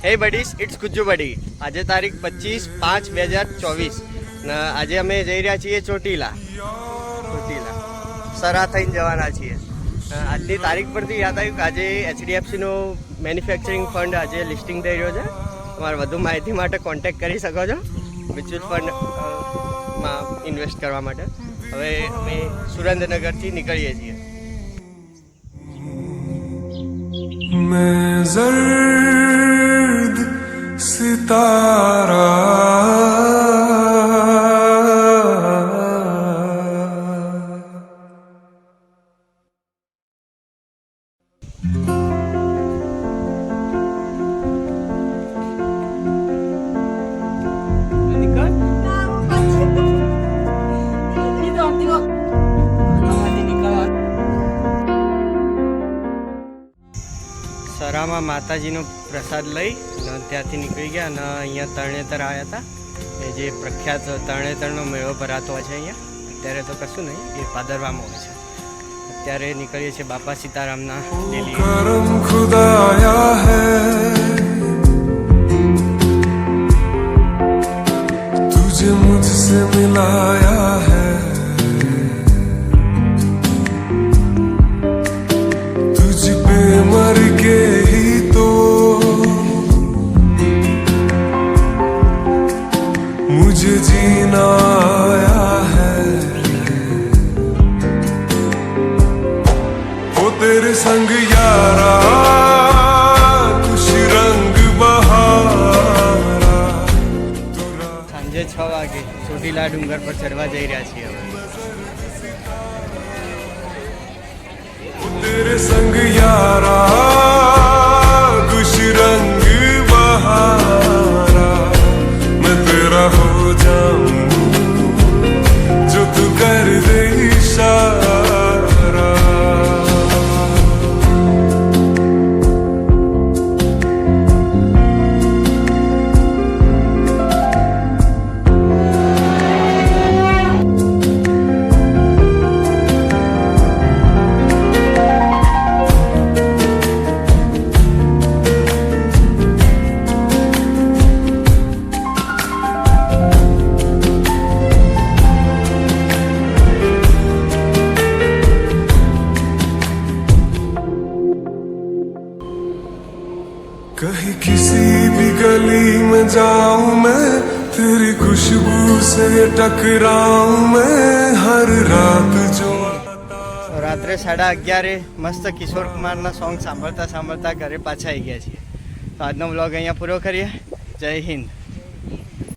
હે બડીસ, ઇટ્સ ગુજ્જુ બડી. આજે તારીખ 25/5/2024 ને આજે અમે જઈ રહ્યા છીએ ચોટીલા. સરા થઈને જવાના છીએ. આજની તારીખ પરથી યાદ આવ્યું કે આજે HDFCનો મેન્યુફેક્ચરિંગ ફંડ આજે લિસ્ટિંગ થઈ રહ્યો છે. તમારે વધુ માહિતી માટે કોન્ટેક્ટ કરી શકો છો મ્યુચ્યુઅલ ફંડમાં ઇન્વેસ્ટ કરવા માટે. હવે અમે સુરેન્દ્રનગરથી નીકળીએ છીએ. मैं ज़र्द सितारा સરામાં માતાજીનો પ્રસાદ લઈ અને ત્યાંથી નીકળી ગયા અને અહીંયા તરણેતર આવ્યા હતા. એ જે પ્રખ્યાત તરણેતરનો મેળો ભરાતો હોય છે અહીંયા. અત્યારે તો કશું નહીં, એ ભાદરવામાં હોય છે. અત્યારે નીકળીએ છીએ બાપા સીતારામના ડેલી. करम खुदाया है तुझे मुझसे मिलाया है तुझ पे मर के ही तो मुझे जीना आया है वो तेरे संग यारा खुश रंग बहारा સાંજે 6 વાગે ચોટીલા ડુંગર પર ચડવા જઈ રહ્યા છીએ હવે. वो तेरे संग यारा खुश रंग बहारा मैं तेरा हो जाऊं जो तू कर दे इशारा कहीं किसी भी गली में जाऊं मैं तेरी खुशबू से टकराऊं मैं हर रात जो રાત્રે 11:30 મસ્ત કિશોર કુમારના સોંગ સાંભળતા સાંભળતા ઘરે પાછા આવી ગયા છીએ. તો આજનો વ્લોગ અહીંયા પૂરો કરીએ. જય હિન્દ.